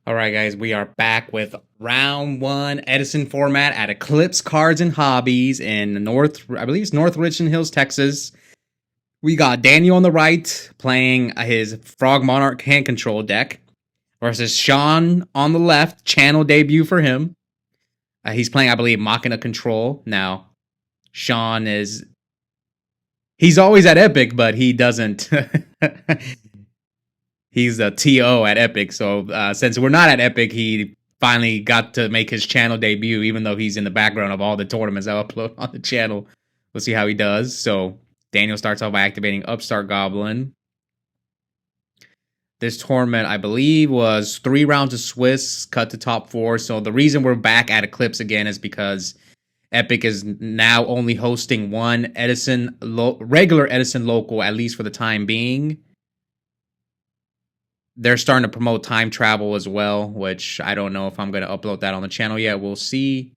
All right, guys, we are back with round one Edison format at Eclipse Cards and Hobbies in I believe it's North Richland Hills, Texas. We got Daniel on the right playing his Frog Monarch hand control deck versus Sean on the left, channel debut for him. He's playing, I believe, Machina control. Now, Sean he's always at Epic, but he doesn't. He's a TO at Epic, so since we're not at Epic, he finally got to make his channel debut, even though he's in the background of all the tournaments I upload on the channel. We'll see how he does. So Daniel starts off by activating Upstart Goblin. This tournament, I believe, was 3 rounds of Swiss, cut to top 4. So the reason we're back at Eclipse again is because Epic is now only hosting one regular Edison local, at least for the time being. They're starting to promote time travel as well, which I don't know if I'm going to upload that on the channel yet. We'll see.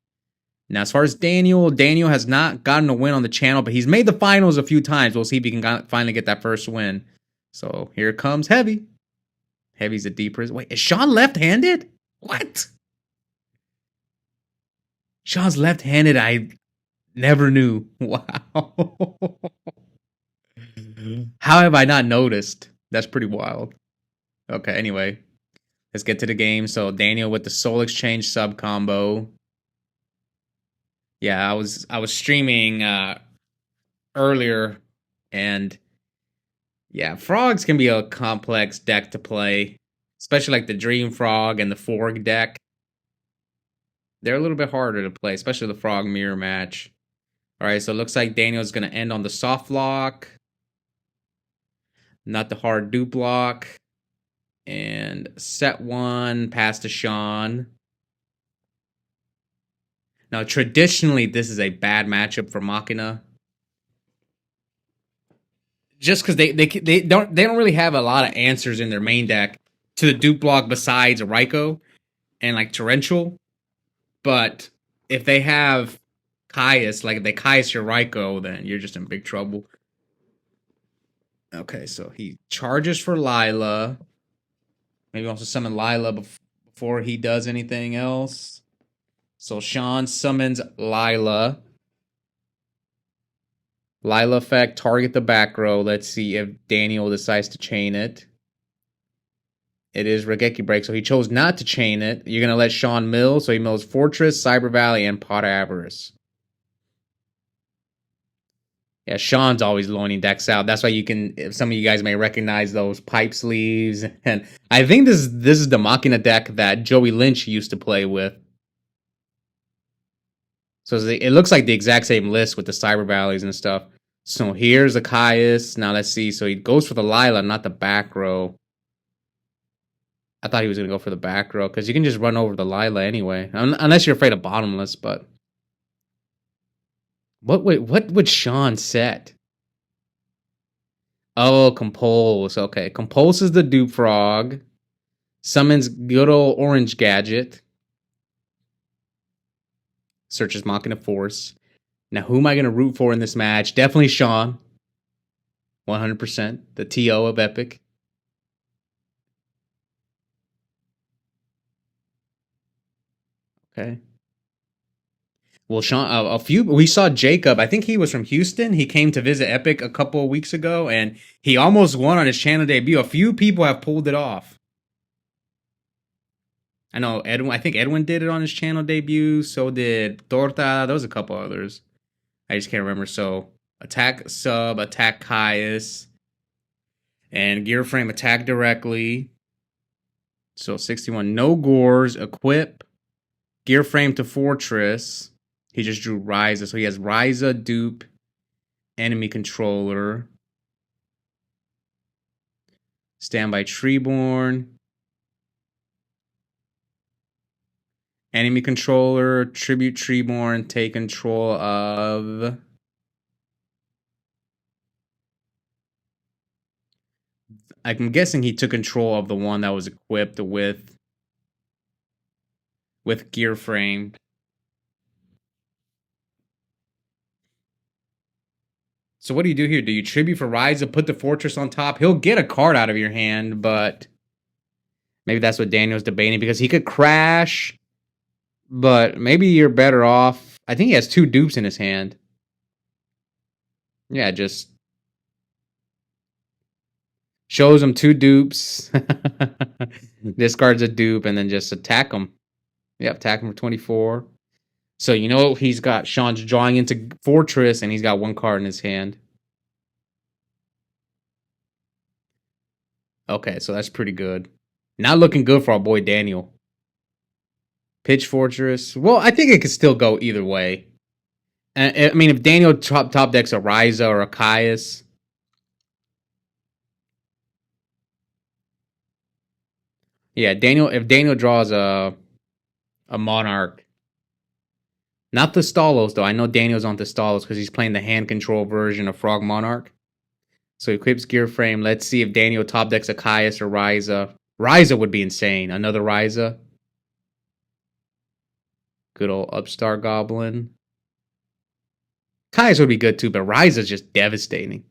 Now, as far as Daniel has not gotten a win on the channel, but he's made the finals a few times. We'll see if he can finally get that first win. So here comes Heavy. Heavy's a deeper. Wait, is Sean left-handed? What? Sean's left-handed. I never knew. Wow. How have I not noticed? That's pretty wild. Okay, anyway, let's get to the game. So Daniel with the Soul Exchange sub combo. Yeah, I was streaming earlier, and yeah, frogs can be a complex deck to play, especially like the Dream Frog and the Forg deck. They're a little bit harder to play, especially the Frog Mirror match. All right, so it looks like Daniel's gonna end on the soft lock, not the hard dupe lock. And set 1, pass to Sean. Now, traditionally, this is a bad matchup for Machina. Just because they don't really have a lot of answers in their main deck to the dupe block besides Ryko and like Torrential. But if they have Caius, like if they Caius your Ryko, then you're just in big trouble. Okay, so he charges for Lila. Maybe also summon Lila before he does anything else. So Sean summons Lila. Lila effect, target the back row. Let's see if Daniel decides to chain it. It is Regeki Break, so he chose not to chain it. You're going to let Sean mill, so he mills Fortress, Cyber Valley, and Pot of Avarice. Yeah, Sean's always loaning decks out. That's why you can. Some of you guys may recognize those pipe sleeves, and I think this is the Machina deck that Joey Lynch used to play with. So it looks like the exact same list with the Cyber Valleys and stuff. So here's a Caius. Now let's see. So he goes for the Lila, not the back row. I thought he was gonna go for the back row because you can just run over the Lila anyway, unless you're afraid of bottomless, but. What would Sean set? Oh, Compulse. Okay, Compulse is the dupe frog. Summons good old orange gadget. Searches Machina Force. Now, who am I going to root for in this match? Definitely Sean. 100%. The TO of Epic. Okay. Well, Sean, we saw Jacob. I think he was from Houston. He came to visit Epic a couple of weeks ago, and he almost won on his channel debut. A few people have pulled it off. I know Edwin. I think Edwin did it on his channel debut. So did Torta. There was a couple others. I just can't remember. So attack sub, attack Caius, and Gear Frame attack directly. So 61. No Gores. Equip. Gear Frame to Fortress. He just drew Ryza. So he has Ryza, dupe, enemy controller. Standby Treeborn. Enemy controller, tribute Treeborn, take control of. I'm guessing he took control of the one that was equipped with Gear Frame. So what do you do here? Do you tribute for Ryza, put the Fortress on top? He'll get a card out of your hand, but Maybe that's what Daniel's debating because he could crash, but maybe you're better off. I think he has two dupes in his hand. Yeah, just shows him two dupes, discards a dupe, and then just attack him. Yep, attack him for 24. So you know he's got Sean's drawing into Fortress, and he's got one card in his hand. Okay, so that's pretty good. Not looking good for our boy Daniel. Pitch Fortress. Well, I think it could still go either way. I mean, if Daniel top decks a Ryza or a Ecliose. Yeah, if Daniel draws a Monarch. Not the Stalos, though. I know Daniel's on the Stalos because he's playing the hand control version of Frog Monarch. So equips Gear Frame. Let's see if Daniel top decks a Ecliose or Ryza. Ryza would be insane. Another Ryza. Good old Upstart Goblin. Ecliose would be good too, but Ryza's just devastating.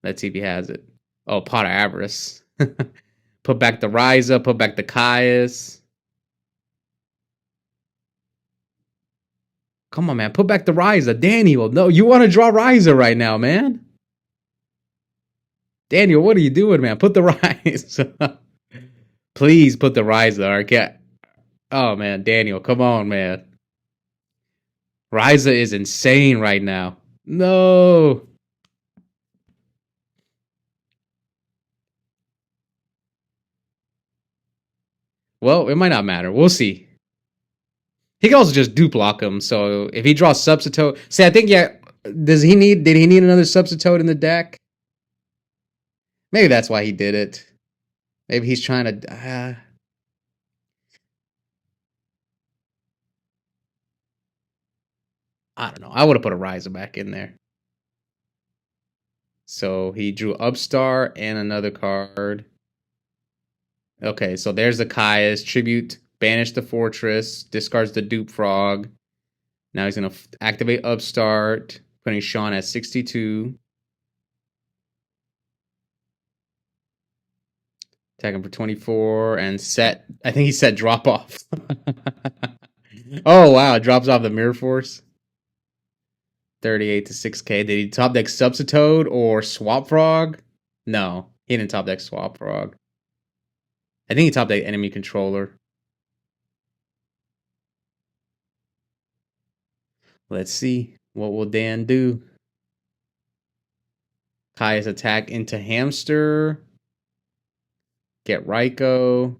Let's see if he has it. Oh, Pot of Avarice. Put back the Ryza, put back the Ecliose. Come on, man. Put back the Ryza. Daniel, no, you want to draw Ryza right now, man. Daniel, what are you doing, man? Put the Ryza. Please put the Ryza. Okay. Oh, man. Daniel, come on, man. Ryza is insane right now. No. Well, it might not matter. We'll see. He can also just dupe block him. So if he draws Substitute, see, I think did he need another Substitute in the deck? Maybe that's why he did it. Maybe he's trying to. I don't know. I would have put a Ryza back in there. So he drew Upstart and another card. Okay, so there's the Ecliose. Tribute, banish the Fortress, discards the Dupe Frog. Now he's going to activate Upstart, putting Sean at 62. Attack him for 24 and set. I think he set drop off. Oh, wow. It drops off the Mirror Force. 38 to 6k. Did he top deck Substitute or Swap Frog? No, he didn't top deck Swap Frog. I think he top deck Enemy Controller. Let's see. What will Dan do? Kai's attack into Hamster. Get Raiko.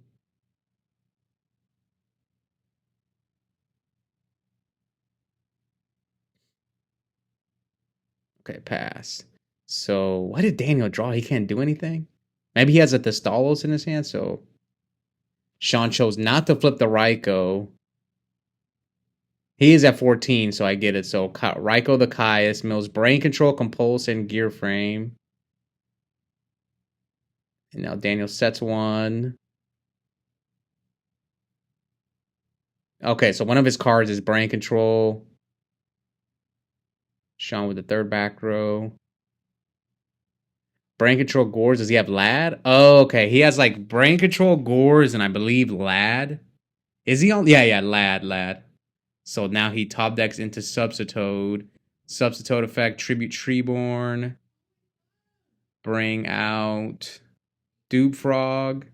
Okay, pass. So, why did Daniel draw? He can't do anything? Maybe he has a Thestalos in his hand, so... Sean chose not to flip the Raiko. He is at 14, so I get it. So, Raiko the Ecliose, Mills Brain Control, Compulse, and Gear Frame. And now Daniel sets one. Okay, so one of his cards is Brain Control. Sean with the third back row. Brain Control Gores. Does he have Lad? Oh, okay. He has like Brain Control Gores and I believe Lad. Is he on? Yeah, Lad. So now he top decks into Substitute. Substitute effect, Tribute Treeborn. Bring out Dupe Frog.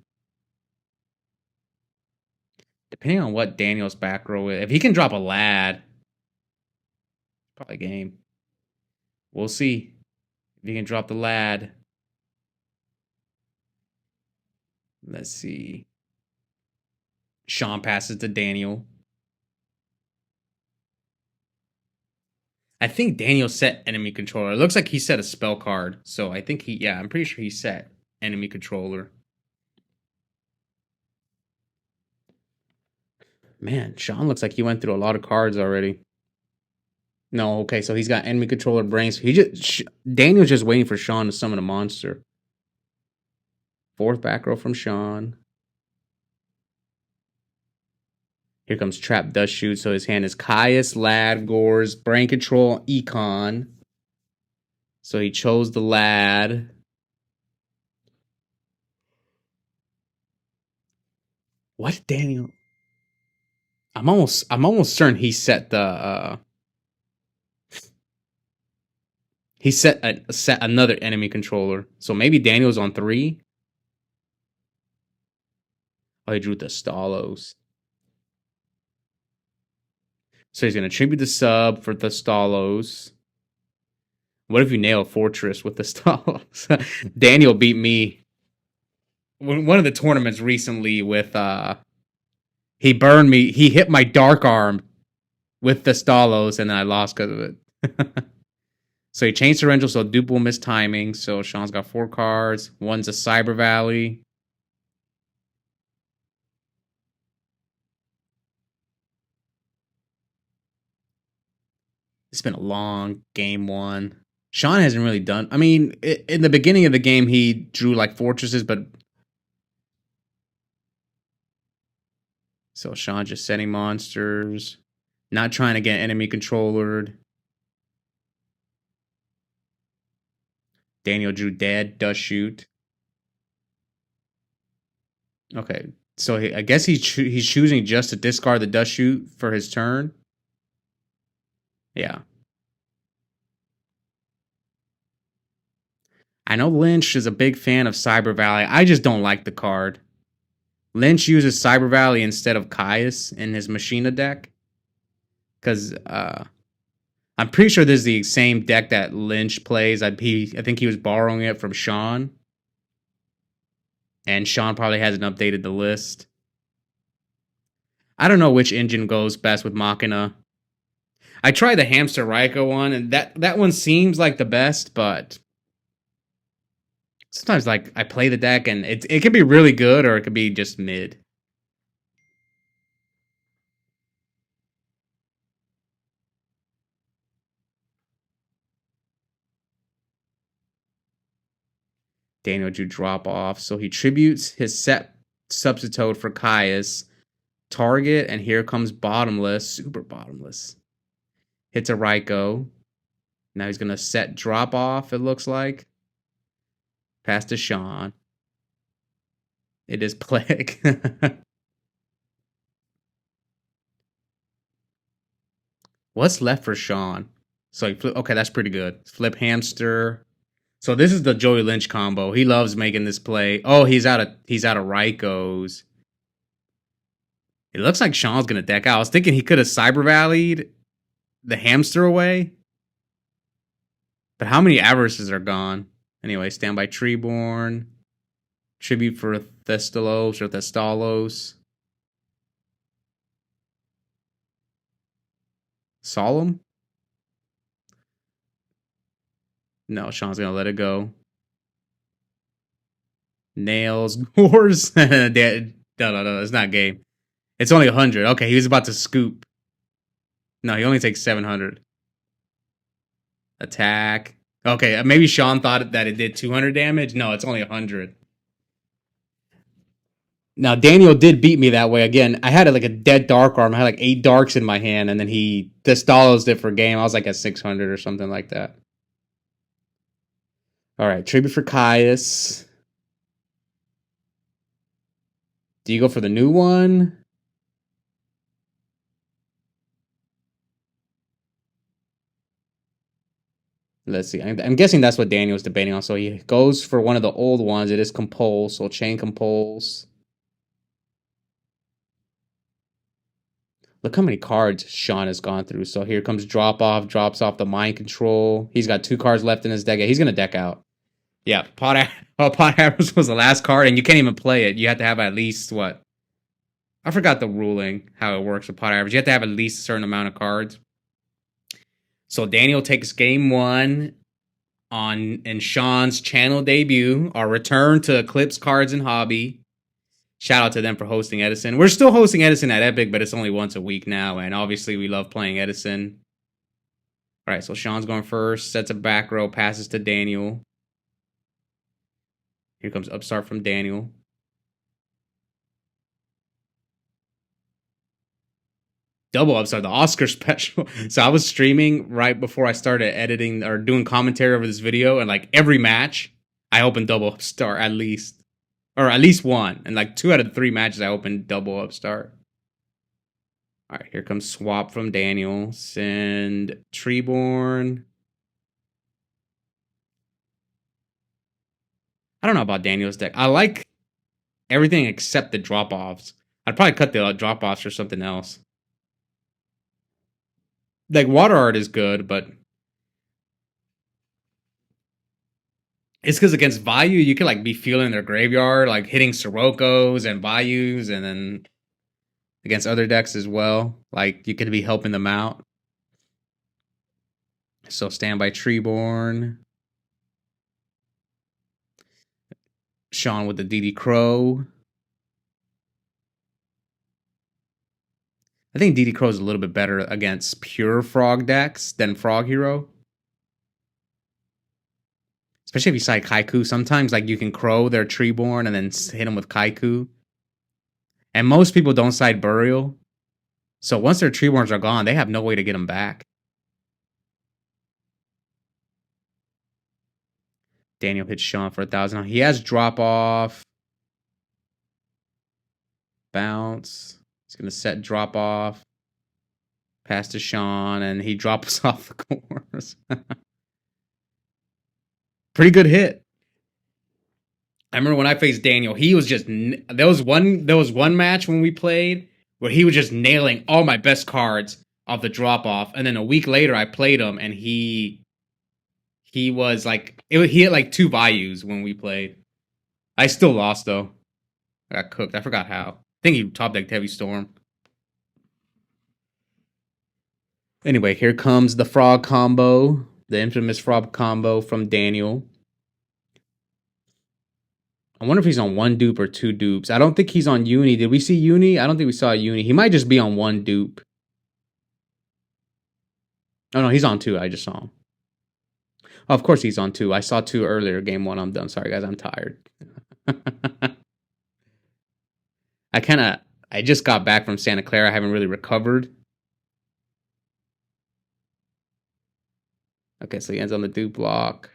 Depending on what Daniel's back row is. If he can drop a Lad, probably game. We'll see if he can drop the Lad. Let's see. Sean passes to Daniel. I think Daniel set Enemy Controller. It looks like he set a spell card. So I think I'm pretty sure he set Enemy Controller. Man, Sean looks like he went through a lot of cards already. No, okay, so he's got Enemy Controller Brains. Daniel's just waiting for Sean to summon a monster. Fourth back row from Sean. Here comes Trap Dust Shoot. So his hand is Ecliose, Lad, Gores, Brain Control, Econ. So he chose the Lad. What did Daniel? I'm almost certain he set the he set another enemy controller. So maybe Daniel's on 3. Oh, he drew the Stalos. So he's gonna tribute the sub for the Stalos. What if you nail Fortress with the Stalos? Daniel beat me one of the tournaments recently with he burned me. He hit my Dark Arm with the Stalos, and then I lost because of it. So he changed Torrential, so dupe will miss timing. So Sean's got 4 cards. One's a Cyber Valley. It's been a long game 1. Sean hasn't really done. I mean, in the beginning of the game, he drew like fortresses, but so Sean just setting monsters, not trying to get enemy controllered. Daniel drew dead, does shoot. Okay, so I guess he's choosing just to discard the dust shoot for his turn. Yeah. I know Lynch is a big fan of Cyber Valley. I just don't like the card. Lynch uses Cyber Valley instead of Caius in his Machina deck. Because I'm pretty sure this is the same deck that Lynch plays. I think he was borrowing it from Sean. And Sean probably hasn't updated the list. I don't know which engine goes best with Machina. I tried the Hamster Raiko one, and that one seems like the best, but sometimes like I play the deck and it can be really good or it could be just mid. Daniel drew drop off, so he tributes his set substitute for Caius. Target, and here comes Bottomless, super Bottomless. Hits a Raiko. Now he's gonna set drop off, it looks like. Pass to Sean. It is Plague. What's left for Sean? So he okay, that's pretty good. Flip Hamster. So this is the Joey Lynch combo. He loves making this play. Oh, he's out of Raikos. It looks like Sean's gonna deck out. I was thinking he could have Cyber Valleyed the Hamster away. But how many Avarices are gone? Anyway, Standby Treeborn. Tribute for Thestalos or Thestalos. Solemn? No, Sean's gonna let it go. Nails. Gores. No, it's not game. It's only 100. Okay, he was about to scoop. No, he only takes 700. Attack. Okay, maybe Sean thought that it did 200 damage. No, it's only 100. Now, Daniel did beat me that way. Again, I had like a dead Dark Arm. I had like 8 Darks in my hand, and then he Thestalos it for game. I was like at 600 or something like that. All right, tribute for Caius. Do you go for the new one? Let's see. I'm guessing that's what Daniel's debating on. So he goes for one of the old ones. It is Compulse. So Chain Compulse. Look how many cards Sean has gone through. So here comes Drop Off. Drops off the Mind Control. He's got 2 cards left in his deck. He's going to deck out. Yeah, Pot Avarice was the last card, and you can't even play it. You have to have at least, what? I forgot the ruling, how it works with Pot Average. You have to have at least a certain amount of cards. So Daniel takes game 1 in Sean's channel debut, our return to Eclipse Cards and Hobby. Shout out to them for hosting Edison. We're still hosting Edison at Epic, but it's only once a week now, and obviously we love playing Edison. All right, so Sean's going first, sets a back row, passes to Daniel. Here comes Upstart from Daniel. Double Upstart, the Oscar special. So I was streaming right before I started editing or doing commentary over this video, and like every match, I opened Double Upstart at least. or at least one. And like 2 out of 3 matches I opened double upstart. All right, here comes swap from Daniel. Send Treeborn. I don't know about Daniel's deck. I like everything except the drop-offs. I'd probably cut the drop-offs for something else. Like, Water Art is good, but it's because against Vayu, you can, like, be feeling their graveyard, like, hitting Sirokkos and Vayus, and then against other decks as well. Like, you could be helping them out. So, Standby Treeborn. Sean with the DD Crow. I think DD Crow is a little bit better against pure Frog decks than Frog Hero. Especially if you side Kaiku. Sometimes like you can Crow their Treeborn and then hit them with Kaiku. And most people don't side Burial. So once their Treeborns are gone, they have no way to get them back. Daniel hits Sean for 1,000. He has drop off. Bounce. He's going to set drop off. Pass to Sean, and he drops off the course. Pretty good hit. I remember when I faced Daniel, he was just there was one match when we played where he was just nailing all my best cards off the drop off, and then a week later I played him and he was like he hit like 2 Vayus when we played. I still lost though. I got cooked. I forgot how. I think he top decked Heavy Storm. Anyway, here comes the frog combo, the infamous frog combo from Daniel. I wonder if he's on 1 dupe or 2 dupes. I don't think he's on Uni. Did we see Uni? I don't think we saw Uni. He might just be on 1 dupe. Oh, no, he's on 2. I just saw him. Oh, of course he's on 2. I saw 2 earlier. Game 1, I'm done. Sorry, guys. I'm tired. I just got back from Santa Clara. I haven't really recovered. Okay, so he ends on the dupe block.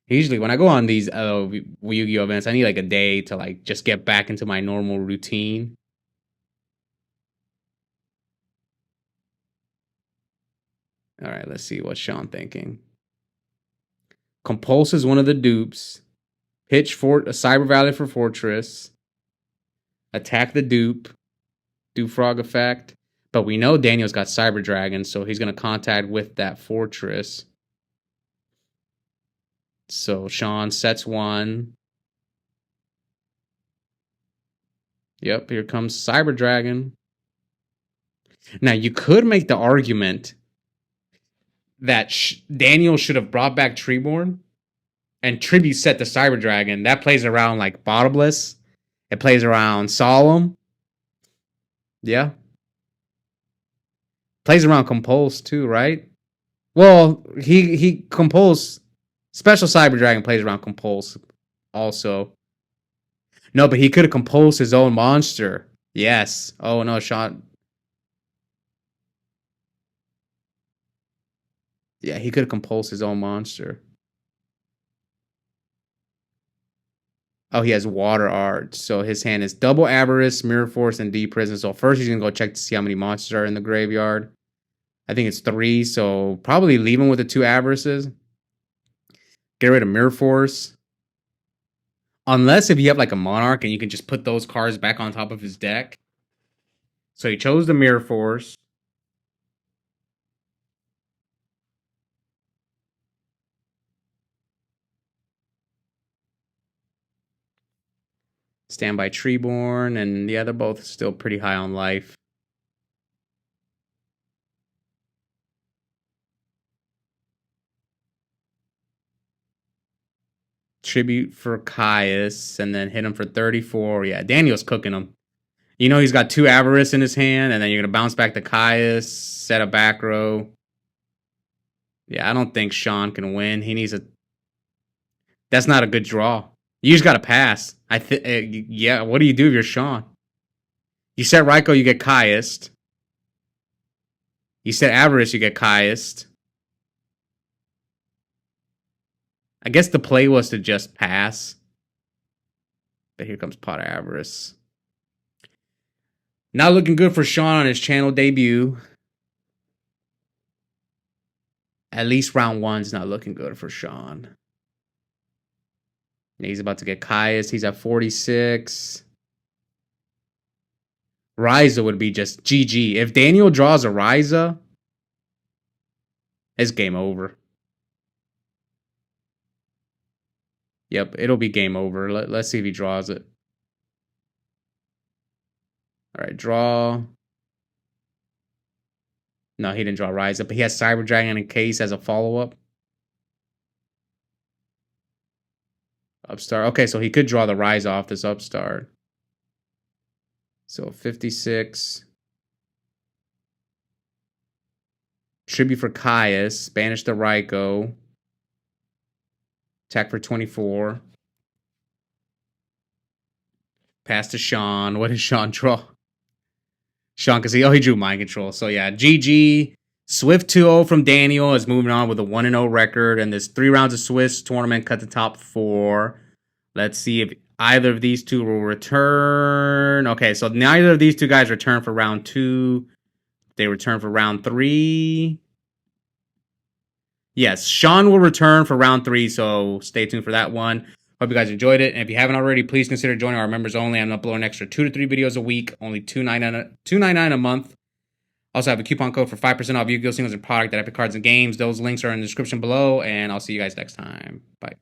Usually when I go on these Yu-Gi-Oh events, I need like a day to like just get back into my normal routine. All right, let's see what's Sean thinking. Compulse is one of the dupes. Pitch for a Cyber Valley for Fortress. Attack the dupe. Do Frog effect. But we know Daniel's got Cyber Dragon, so he's going to contact with that Fortress. So Sean sets 1. Yep, here comes Cyber Dragon. Now, you could make the argument that Daniel should have brought back Treeborn and Tribute set the Cyber Dragon. That plays around like Bottomless. It plays around Solemn. Yeah. Plays around Compulse too, right? Well, he Compulse. Special Cyber Dragon plays around Compulse also. No, but he could have composed his own monster. Yes. Oh, no, Sean. Yeah, he could have composed his own monster. Oh, he has Water Art. So his hand is double Avarice, Mirror Force, and D Prison. So first he's going to go check to see how many monsters are in the graveyard. I think it's 3, so probably leave him with the 2 Avarices. Get rid of Mirror Force. Unless if you have like a Monarch and you can just put those cards back on top of his deck. So he chose the Mirror Force. Standby Treeborn, and yeah, they're both still pretty high on life. Tribute for Caius, and then hit him for 34. Yeah, Daniel's cooking him. You know he's got 2 Avarice in his hand, and then you're going to bounce back to Caius, set a back row. Yeah, I don't think Sean can win. He needs a... That's not a good draw. You just got to pass. Yeah, what do you do if you're Sean? You set Raikou, you get Caius. You set Avarice, you get Caius. I guess the play was to just pass. But here comes Pot of Avarice. Not looking good for Sean on his channel debut. At least round one's not looking good for Sean. He's about to get Ecliose. He's at 46. Ryza would be just GG. If Daniel draws a Ryza, it's game over. Yep, it'll be game over. Let's see if he draws it. All right, draw. No, he didn't draw Ryza, but he has Cyber Dragon in case as a follow-up. Upstart. Okay, so he could draw the Ryza off this Upstart. So 56. Tribute for Ecliose. Banish the Raikou. Attack for 24. Pass to Sean. What did Sean draw? Sean, because he drew Mind Control. So yeah, GG. Swift 2-0 from Daniel is moving on with a 1-0 record. And this 3 rounds of Swiss tournament cut the top 4. Let's see if either of these two will return. Okay, so neither of these two guys return for round 2. They return for round 3. Yes, Sean will return for round 3, so stay tuned for that one. Hope you guys enjoyed it. And if you haven't already, please consider joining our members only. I'm uploading an extra 2 to 3 videos a week, only $2.99 a month. Also have a coupon code for 5% off Yu-Gi-Oh! Singles and product at Epic Cards and Games. Those links are in the description below, and I'll see you guys next time. Bye.